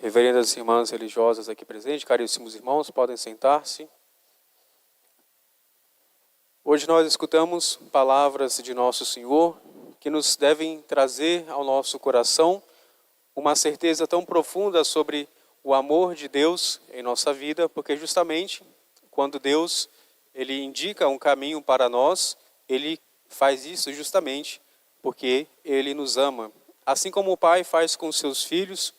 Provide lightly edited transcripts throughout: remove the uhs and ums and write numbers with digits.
Reverendas irmãs religiosas aqui presentes, caríssimos irmãos, podem sentar-se. Hoje nós escutamos palavras de Nosso Senhor que nos devem trazer ao nosso coração uma certeza tão profunda sobre o amor de Deus em nossa vida, porque justamente quando Deus ele indica um caminho para nós, Ele faz isso justamente porque Ele nos ama. Assim como o Pai faz com seus filhos,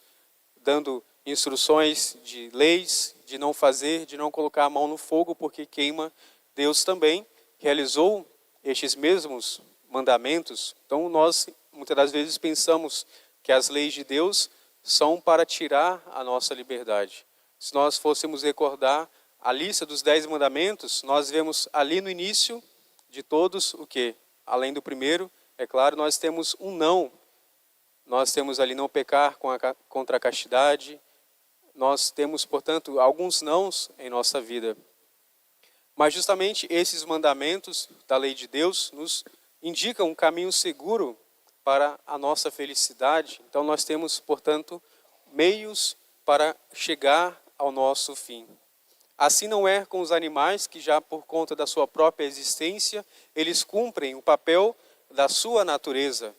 dando instruções de leis, de não fazer, de não colocar a mão no fogo porque queima, Deus também realizou estes mesmos mandamentos. Então nós muitas das vezes pensamos que as leis de Deus são para tirar a nossa liberdade. Se nós fôssemos recordar a lista dos 10 mandamentos, nós vemos ali no início de todos o que? Além do primeiro, é claro, nós temos um não. Nós temos ali não pecar contra a castidade. Nós temos, portanto, alguns nãos em nossa vida. Mas justamente esses mandamentos da lei de Deus nos indicam um caminho seguro para a nossa felicidade. Então nós temos, portanto, meios para chegar ao nosso fim. Assim não é com os animais que já por conta da sua própria existência, eles cumprem o papel da sua natureza.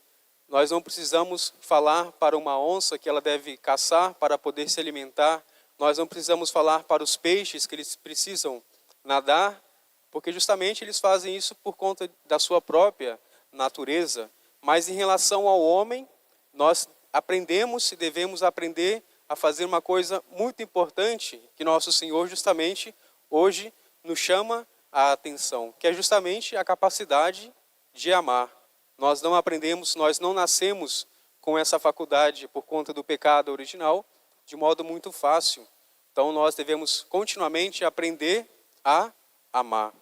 Nós não precisamos falar para uma onça que ela deve caçar para poder se alimentar. Nós não precisamos falar para os peixes que eles precisam nadar, porque justamente eles fazem isso por conta da sua própria natureza. Mas em relação ao homem, nós aprendemos e devemos aprender a fazer uma coisa muito importante que Nosso Senhor justamente hoje nos chama a atenção, que é justamente a capacidade de amar. Nós não aprendemos, nós não nascemos com essa faculdade por conta do pecado original de modo muito fácil. Então nós devemos continuamente aprender a amar.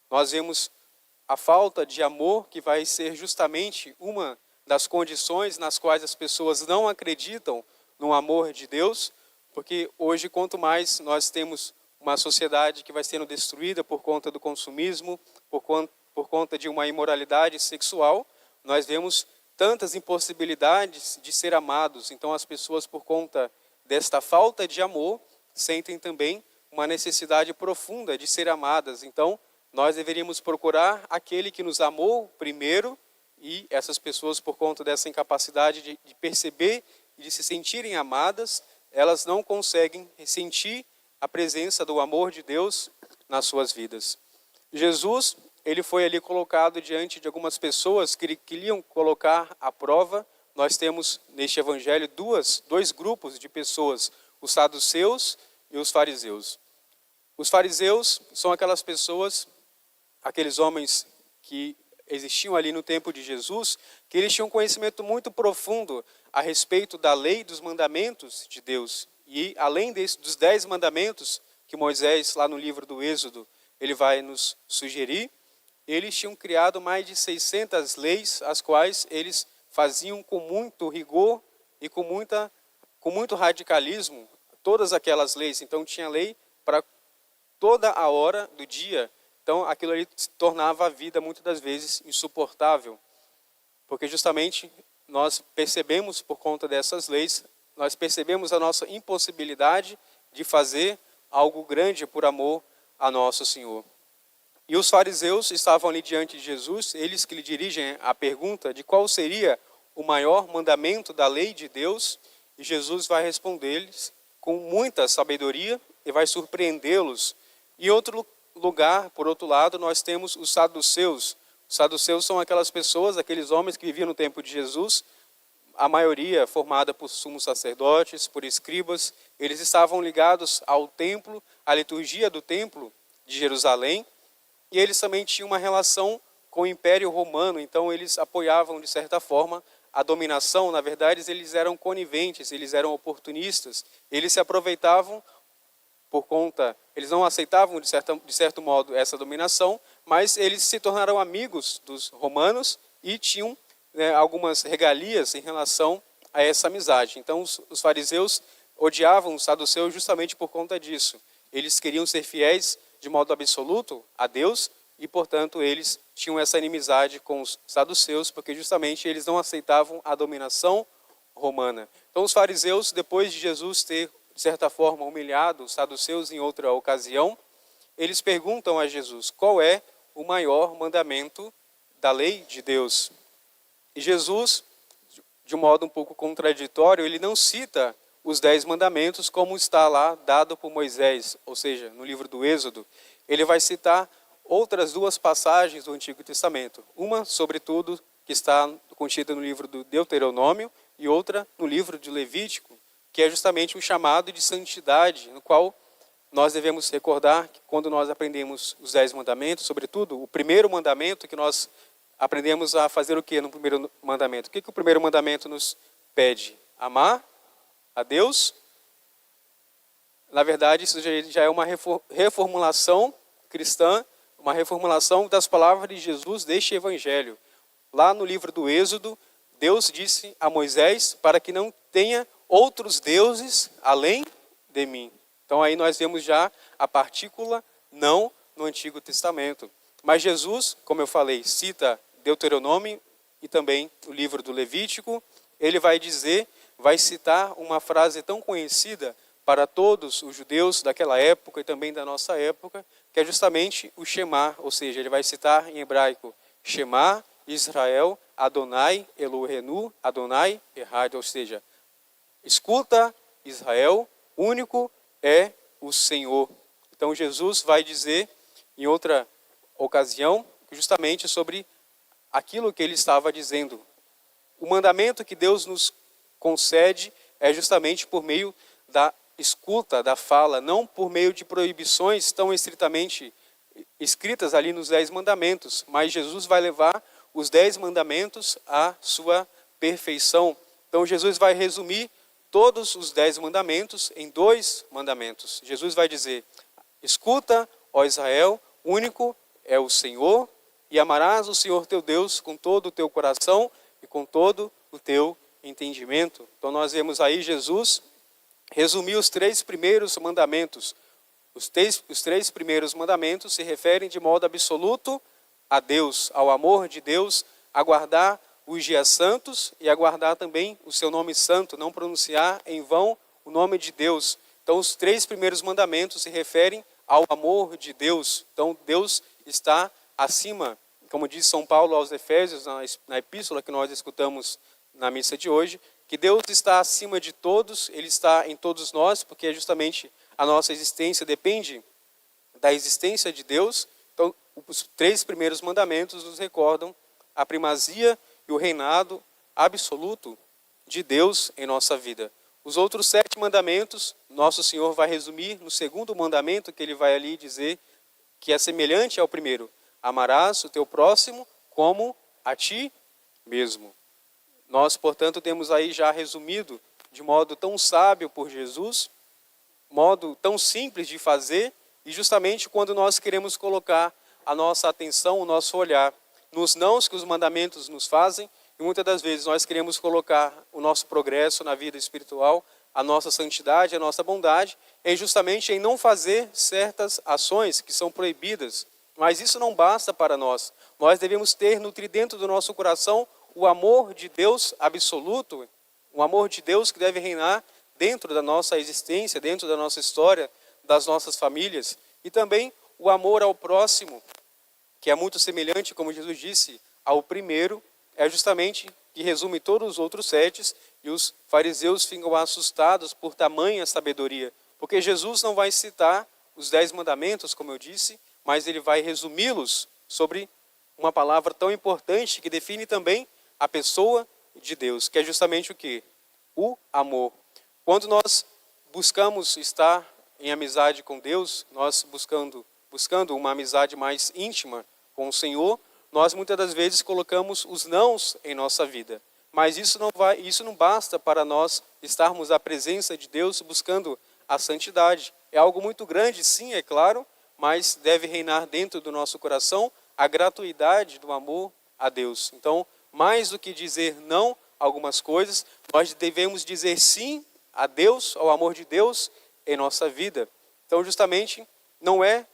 Nós vemos a falta de amor que vai ser justamente uma das condições nas quais as pessoas não acreditam no amor de Deus, porque hoje quanto mais nós temos uma sociedade que vai sendo destruída por conta do consumismo, por conta de uma imoralidade sexual, nós vemos tantas impossibilidades de ser amados. Então as pessoas, por conta desta falta de amor, sentem também uma necessidade profunda de ser amadas. Então nós deveríamos procurar aquele que nos amou primeiro, e essas pessoas, por conta dessa incapacidade de perceber e de se sentirem amadas, elas não conseguem sentir a presença do amor de Deus nas suas vidas. Jesus, ele foi ali colocado diante de algumas pessoas que queriam colocar à prova. Nós temos neste evangelho dois grupos de pessoas, os saduceus e os fariseus. Os fariseus são aquelas pessoas, aqueles homens que existiam ali no tempo de Jesus, que eles tinham um conhecimento muito profundo a respeito da lei e dos mandamentos de Deus. E além dos 10 mandamentos que Moisés, lá no livro do Êxodo, ele vai nos sugerir, eles tinham criado mais de 600 leis, as quais eles faziam com muito rigor e com muito radicalismo, todas aquelas leis. Então tinha lei para toda a hora do dia. Então aquilo ali se tornava a vida muitas das vezes insuportável, porque justamente nós percebemos por conta dessas leis, nós percebemos a nossa impossibilidade de fazer algo grande por amor a Nosso Senhor. E os fariseus estavam ali diante de Jesus, eles que lhe dirigem a pergunta de qual seria o maior mandamento da lei de Deus, e Jesus vai responder-lhes com muita sabedoria e vai surpreendê-los. Em outro lugar, por outro lado, nós temos os saduceus. Os saduceus são aquelas pessoas, aqueles homens que viviam no tempo de Jesus, a maioria formada por sumos sacerdotes, por escribas. Eles estavam ligados ao templo, à liturgia do templo de Jerusalém, e eles também tinham uma relação com o Império Romano. Então eles apoiavam de certa forma a dominação. Na verdade eles eram coniventes, eles eram oportunistas, eles se aproveitavam eles não aceitavam de certo modo essa dominação, mas eles se tornaram amigos dos romanos e tinham algumas regalias em relação a essa amizade. Então os fariseus odiavam os saduceus justamente por conta disso. Eles queriam ser fiéis de modo absoluto a Deus e, portanto, eles tinham essa inimizade com os saduceus, porque justamente eles não aceitavam a dominação romana. Então os fariseus, depois de Jesus ter, de certa forma, humilhado os saduceus em outra ocasião, eles perguntam a Jesus qual é o maior mandamento da lei de Deus. E Jesus, de um modo um pouco contraditório, ele não cita os 10 mandamentos como está lá dado por Moisés, ou seja, no livro do Êxodo. Ele vai citar outras 2 passagens do Antigo Testamento. Uma, sobretudo, que está contida no livro do Deuteronômio e outra no livro de Levítico, que é justamente um chamado de santidade, no qual nós devemos recordar que quando nós aprendemos os 10 mandamentos, sobretudo o primeiro mandamento que nós aprendemos a fazer o que no primeiro mandamento? O que o primeiro mandamento nos pede? Amar a Deus. Na verdade, isso já é uma reformulação cristã, uma reformulação das palavras de Jesus deste evangelho. Lá no livro do Êxodo, Deus disse a Moisés para que não tenha outros deuses além de mim. Então aí nós vemos já a partícula não no Antigo Testamento. Mas Jesus, como eu falei, cita Deuteronômio e também o livro do Levítico. Ele vai citar uma frase tão conhecida para todos os judeus daquela época e também da nossa época, que é justamente o Shema, ou seja, ele vai citar em hebraico, Shema, Israel, Adonai, Elohenu, Adonai, Errad, ou seja, escuta, Israel, único é o Senhor. Então Jesus vai dizer em outra ocasião justamente sobre aquilo que ele estava dizendo. O mandamento que Deus nos concede é justamente por meio da escuta, da fala, não por meio de proibições tão estritamente escritas ali nos 10 mandamentos, mas Jesus vai levar os 10 mandamentos à sua perfeição. Então Jesus vai resumir todos os 10 mandamentos em 2 mandamentos. Jesus vai dizer, escuta, ó Israel, único é o Senhor, e amarás o Senhor teu Deus com todo o teu coração e com todo o teu entendimento. Então nós vemos aí Jesus resumir os 3 primeiros mandamentos. Os 3 primeiros mandamentos se referem de modo absoluto a Deus, ao amor de Deus, a guardar os dias santos e a guardar também o seu nome santo, não pronunciar em vão o nome de Deus. Então os 3 primeiros mandamentos se referem ao amor de Deus. Então Deus está acima, como diz São Paulo aos Efésios, na epístola que nós escutamos na missa de hoje, que Deus está acima de todos, Ele está em todos nós, porque justamente a nossa existência depende da existência de Deus. Então, os 3 primeiros mandamentos nos recordam a primazia e o reinado absoluto de Deus em nossa vida. Os outros 7 mandamentos, nosso Senhor vai resumir no segundo mandamento, que Ele vai ali dizer que é semelhante ao primeiro. Amarás o teu próximo como a ti mesmo. Nós, portanto, temos aí já resumido de modo tão sábio por Jesus, modo tão simples de fazer, e justamente quando nós queremos colocar a nossa atenção, o nosso olhar nos nãos que os mandamentos nos fazem, e muitas das vezes nós queremos colocar o nosso progresso na vida espiritual, a nossa santidade, a nossa bondade, é justamente em não fazer certas ações que são proibidas. Mas isso não basta para nós. Nós devemos ter nutrir dentro do nosso coração o amor de Deus absoluto, o amor de Deus que deve reinar dentro da nossa existência, dentro da nossa história, das nossas famílias, e também o amor ao próximo, que é muito semelhante, como Jesus disse, ao primeiro, é justamente que resume todos os outros 7, e os fariseus ficam assustados por tamanha sabedoria, porque Jesus não vai citar os 10 mandamentos, como eu disse, mas ele vai resumi-los sobre uma palavra tão importante que define também a pessoa de Deus, que é justamente o quê? O amor. Quando nós buscamos estar em amizade com Deus, nós buscando uma amizade mais íntima com o Senhor, nós muitas das vezes colocamos os nãos em nossa vida. Mas isso não basta para nós estarmos à presença de Deus buscando a santidade. É algo muito grande, sim, é claro, mas deve reinar dentro do nosso coração a gratuidade do amor a Deus. Então, mais do que dizer não a algumas coisas, nós devemos dizer sim a Deus, ao amor de Deus em nossa vida. Então, justamente,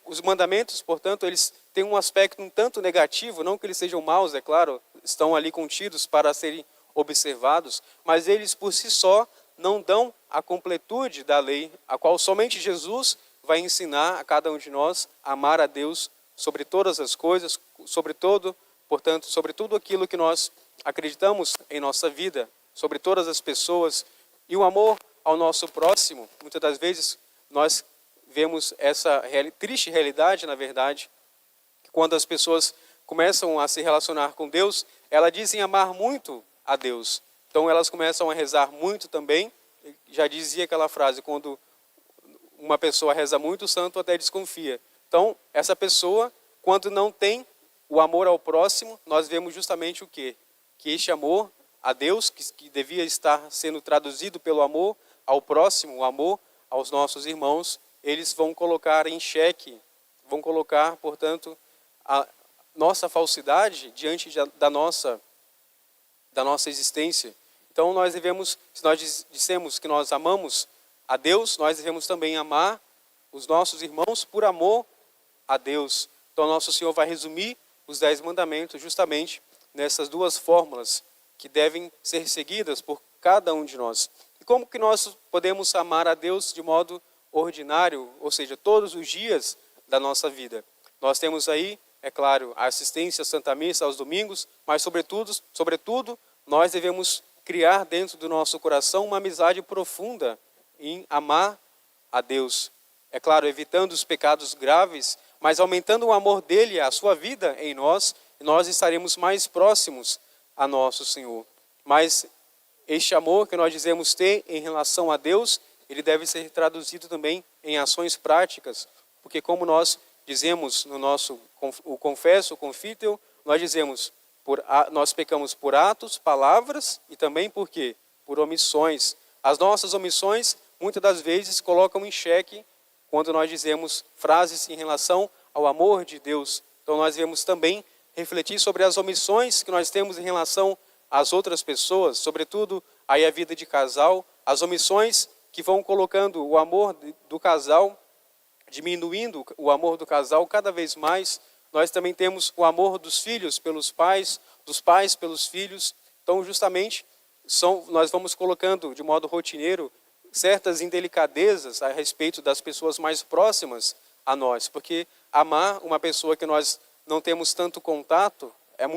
os mandamentos, portanto, eles têm um aspecto um tanto negativo, não que eles sejam maus, é claro, estão ali contidos para serem observados, mas eles por si só não dão a completude da lei, a qual somente Jesus vai ensinar a cada um de nós a amar a Deus sobre todas as coisas, portanto, sobre tudo aquilo que nós acreditamos em nossa vida, sobre todas as pessoas. E o amor ao nosso próximo, muitas das vezes nós vemos essa triste realidade, na verdade, que quando as pessoas começam a se relacionar com Deus, elas dizem amar muito a Deus. Então elas começam a rezar muito também. Já dizia aquela frase, quando uma pessoa reza muito, o santo até desconfia. Então, essa pessoa, quando não tem o amor ao próximo, nós vemos justamente o quê? Que este amor a Deus, que devia estar sendo traduzido pelo amor ao próximo, o amor aos nossos irmãos, eles vão colocar em xeque, vão colocar, portanto, a nossa falsidade diante da nossa existência. Então nós devemos, se nós dissemos que nós amamos a Deus, nós devemos também amar os nossos irmãos por amor a Deus. Então nosso Senhor vai resumir os 10 mandamentos justamente nessas duas fórmulas que devem ser seguidas por cada um de nós. E como que nós podemos amar a Deus de modo ordinário, ou seja, todos os dias da nossa vida? Nós temos aí, é claro, a assistência à Santa Missa aos domingos, mas sobretudo, nós devemos criar dentro do nosso coração uma amizade profunda em amar a Deus. É claro, evitando os pecados graves, mas aumentando o amor dele, a sua vida em nós, nós estaremos mais próximos a nosso Senhor. Mas este amor que nós dizemos ter em relação a Deus, ele deve ser traduzido também em ações práticas, porque como nós dizemos no nosso o confesso, o confíteo, nós dizemos, nós pecamos por atos, palavras e também por quê? Por omissões. As nossas omissões, muitas das vezes, colocam em xeque quando nós dizemos frases em relação ao amor de Deus. Então nós devemos também refletir sobre as omissões que nós temos em relação às outras pessoas, sobretudo aí a vida de casal, as omissões que vão colocando o amor do casal, diminuindo o amor do casal cada vez mais. Nós também temos o amor dos filhos pelos pais, dos pais pelos filhos. Então, justamente, nós vamos colocando de modo rotineiro certas indelicadezas a respeito das pessoas mais próximas a nós. Porque amar uma pessoa que nós não temos tanto contato é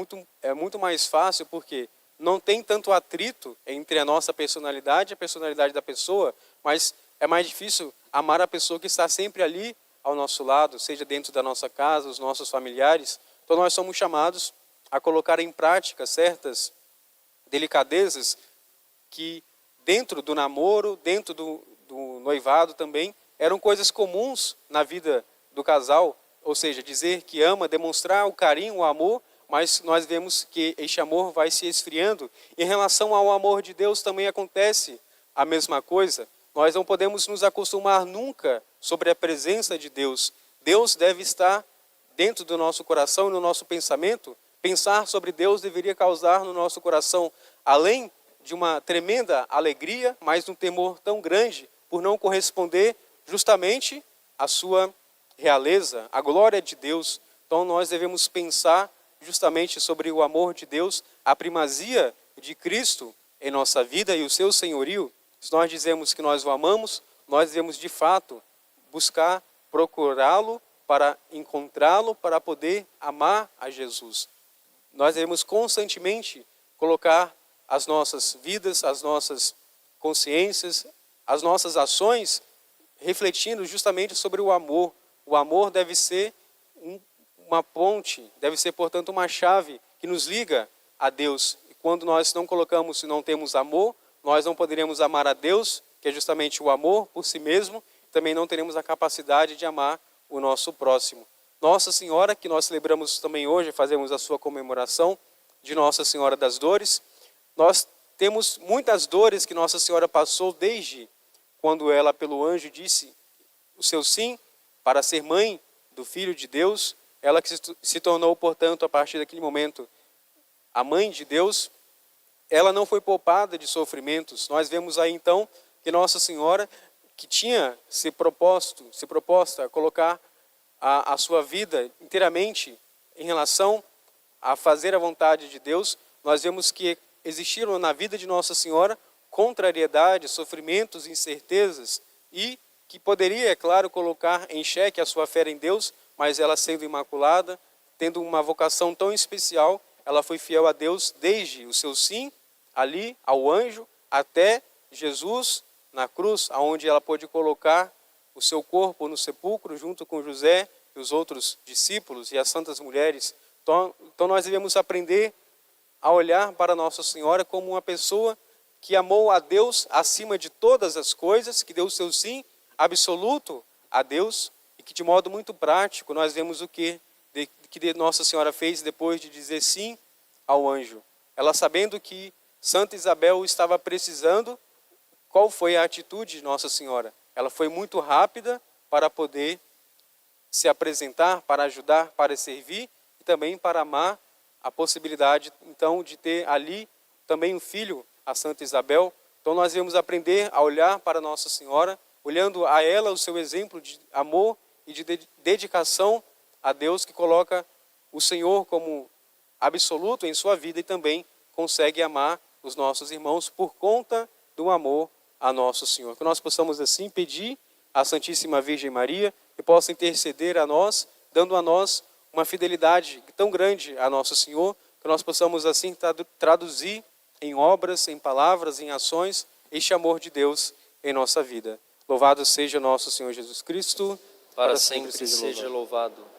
muito mais fácil, porque não tem tanto atrito entre a nossa personalidade e a personalidade da pessoa, mas é mais difícil amar a pessoa que está sempre ali ao nosso lado, seja dentro da nossa casa, os nossos familiares. Então nós somos chamados a colocar em prática certas delicadezas que dentro do namoro, dentro do noivado também, eram coisas comuns na vida do casal, ou seja, dizer que ama, demonstrar o carinho, o amor, mas nós vemos que este amor vai se esfriando. Em relação ao amor de Deus também acontece a mesma coisa. Nós não podemos nos acostumar nunca sobre a presença de Deus. Deus deve estar dentro do nosso coração e no nosso pensamento. Pensar sobre Deus deveria causar no nosso coração, além de uma tremenda alegria, mas um temor tão grande por não corresponder justamente à sua realeza, à glória de Deus. Então nós devemos pensar justamente sobre o amor de Deus, a primazia de Cristo em nossa vida e o seu senhorio. Se nós dizemos que nós o amamos, nós devemos de fato buscar procurá-lo para encontrá-lo, para poder amar a Jesus. Nós devemos constantemente colocar as nossas vidas, as nossas consciências, as nossas ações, refletindo justamente sobre o amor. O amor deve ser uma ponte, deve ser, portanto, uma chave que nos liga a Deus. E quando nós não colocamos e não temos amor, nós não poderemos amar a Deus, que é justamente o amor por si mesmo, também não teremos a capacidade de amar o nosso próximo. Nossa Senhora, que nós celebramos também hoje, fazemos a sua comemoração de Nossa Senhora das Dores. Nós temos muitas dores que Nossa Senhora passou desde quando ela, pelo anjo, disse o seu sim para ser mãe do Filho de Deus. Ela que se tornou, portanto, a partir daquele momento, a mãe de Deus. Ela não foi poupada de sofrimentos. Nós vemos aí, então, que Nossa Senhora, que tinha se proposta a colocar a sua vida inteiramente em relação a fazer a vontade de Deus, nós vemos que existiram na vida de Nossa Senhora contrariedades, sofrimentos, incertezas, e que poderia, é claro, colocar em xeque a sua fé em Deus, mas ela sendo imaculada, tendo uma vocação tão especial, ela foi fiel a Deus desde o seu sim, ali, ao anjo, até Jesus na cruz, aonde ela pôde colocar o seu corpo no sepulcro, junto com José e os outros discípulos e as santas mulheres. Então nós devemos aprender a olhar para Nossa Senhora como uma pessoa que amou a Deus acima de todas as coisas, que deu o seu sim absoluto a Deus, e que de modo muito prático nós vemos o que Nossa Senhora fez depois de dizer sim ao anjo. Ela, sabendo que Santa Isabel estava precisando, qual foi a atitude de Nossa Senhora? Ela foi muito rápida para poder se apresentar, para ajudar, para servir e também para amar, a possibilidade então de ter ali também um filho, a Santa Isabel. Então nós devemos aprender a olhar para Nossa Senhora, olhando a ela o seu exemplo de amor e de dedicação a Deus, que coloca o Senhor como absoluto em sua vida e também consegue amar os nossos irmãos por conta do amor a nosso Senhor. Que nós possamos assim pedir à Santíssima Virgem Maria que possa interceder a nós, dando a nós uma fidelidade tão grande a nosso Senhor, que nós possamos assim traduzir em obras, em palavras, em ações, este amor de Deus em nossa vida. Louvado seja nosso Senhor Jesus Cristo, para sempre seja louvado.